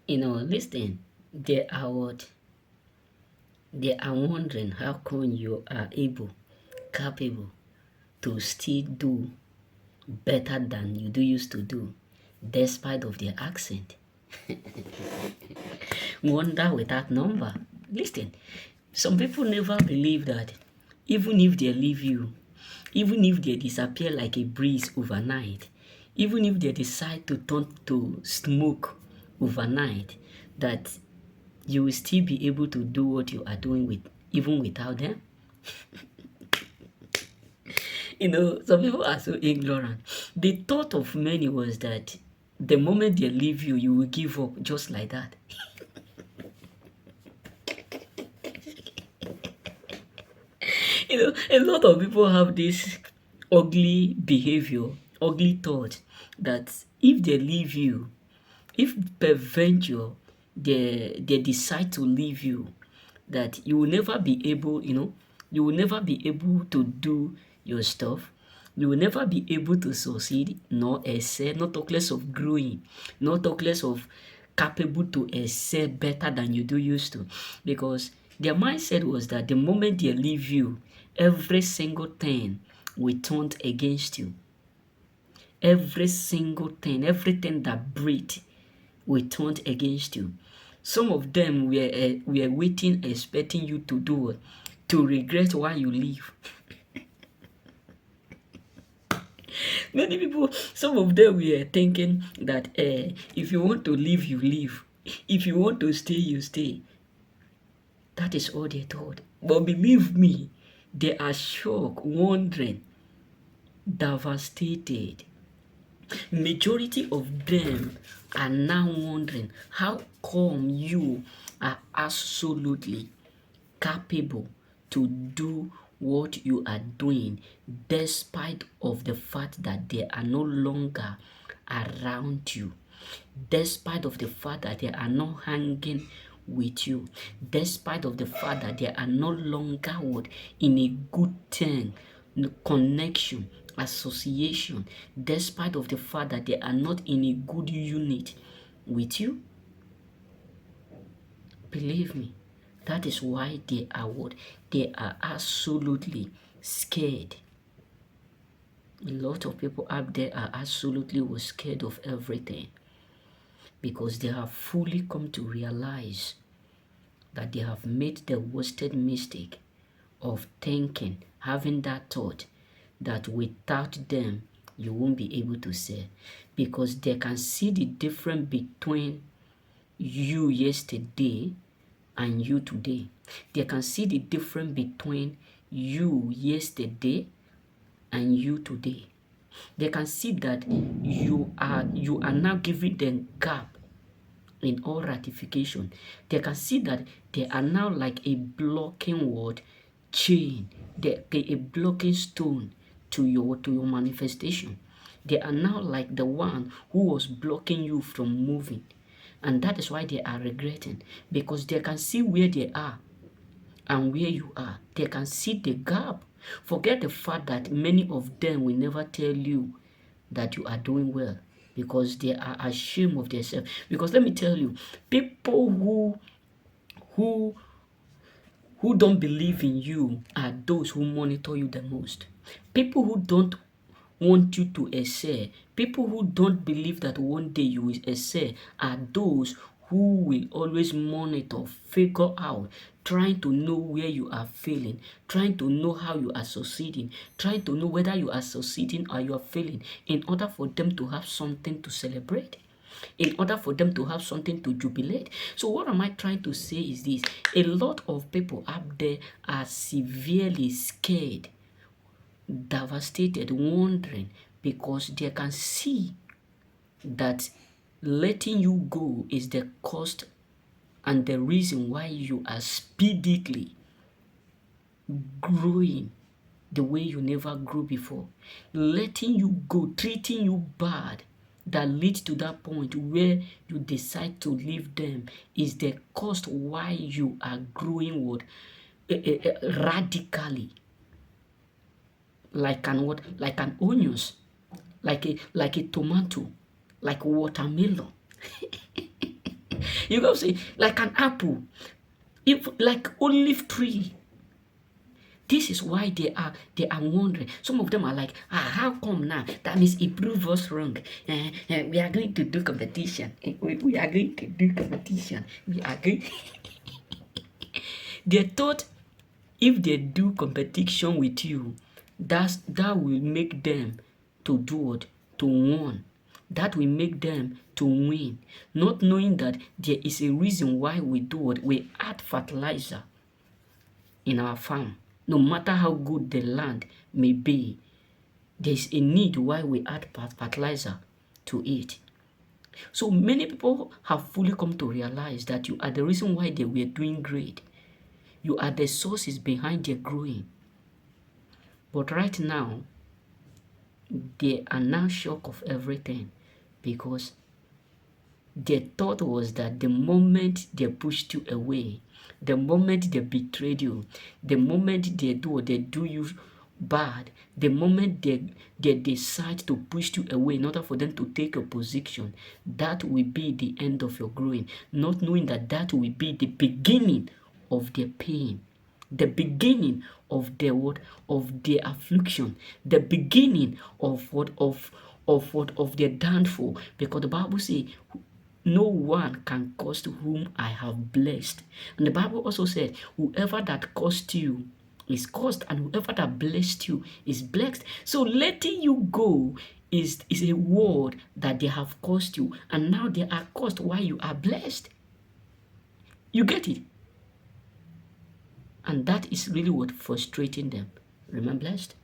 Listen, they are what? They are wondering how come you are capable to still do better than you do used to do, despite of their accent. Wonder without number. Listen, some people never believe that even if they leave you, even if they disappear like a breeze overnight, even if they decide to turn to smoke overnight, that you will still be able to do what you are doing with even without them. Some people are so ignorant. The thought of many was that the moment they leave you, you will give up just like that. A lot of people have this ugly behavior, ugly thought that if they leave you, if peradventure they decide to leave you, that you will never be able, you will never be able to do your stuff. You will never be able to succeed, nor excel, not talk less of growing, not talk less of capable to excel better than you do used to. Because their mindset was that the moment they leave you, every single thing will turn against you. Every single thing, everything that breathe will turn against you. Some of them were waiting, expecting you to do it, to regret why you leave. Many people, some of them were thinking that if you want to leave, you leave. If you want to stay, you stay. That is all they thought. But believe me, they are shocked, wondering, devastated. Majority of them are now wondering how come you are absolutely capable to do what you are doing despite of the fact that they are no longer around you, despite of the fact that they are not hanging with you, despite of the fact that they are no longer what in a good thing, connection, association, despite of the fact that they are not in a good unit with you. Believe me, that is why they are what? They are absolutely scared. A lot of people out there are absolutely scared of everything because they have fully come to realize that they have made the worst mistake of thinking, having that thought that without them you won't be able to sell, because they can see the difference between you yesterday and you today. They can see the difference between you yesterday and you today. They can see that you are now giving them gap in all ratification. They can see that they are now like a blocking word chain, a blocking stone to your manifestation. They are now like the one who was blocking you from moving. And that is why they are regretting, because they can see where they are and where you are. They can see the gap. Forget the fact that many of them will never tell you that you are doing well because they are ashamed of themselves. Because let me tell you, people who who don't believe in you are those who monitor you the most. People who don't want you to excel, people who don't believe that one day you will excel are those who will always monitor, figure out, trying to know where you are failing, trying to know how you are succeeding, trying to know whether you are succeeding or you are failing, in order for them to have something to celebrate, in order for them to have something to jubilate. So what am I trying to say is this: a lot of people out there are severely scared, devastated, wondering, because they can see that letting you go is the cost and the reason why you are speedily growing the way you never grew before. Letting you go, treating you bad, that leads to that point where you decide to leave them is the cost why you are growing what? Radically, like an what? Like an onions, like a tomato, like watermelon. You go say, like an apple, if like olive tree. This is why they are wondering. Some of them are like, how come now? That means it proved us wrong. We are going to do competition. We are going to do competition. We are going. They thought if they do competition with you, that will make them to do what? To win. That will make them to win. Not knowing that there is a reason why we do what? We add fertilizer in our farm. No matter how good the land may be, there's a need why we add fertilizer to it. So many people have fully come to realize that you are the reason why they were doing great. You are the sources behind their growing. But right now, they are now shocked of everything because their thought was that the moment they pushed you away, the moment they betrayed you, the moment they do you bad, the moment they decide to push you away in order for them to take a position, that will be the end of your growing, not knowing that that will be the beginning of their pain, the beginning of their what? Of their affliction, the beginning of what? Of their downfall. Because the Bible says, no one can curse whom I have blessed. And the Bible also said, whoever that cursed you is cursed, and whoever that blessed you is blessed. So letting you go is a word that they have cursed you, and now they are cursed while you are blessed. You get it? And that is really what frustrating them. Remain blessed.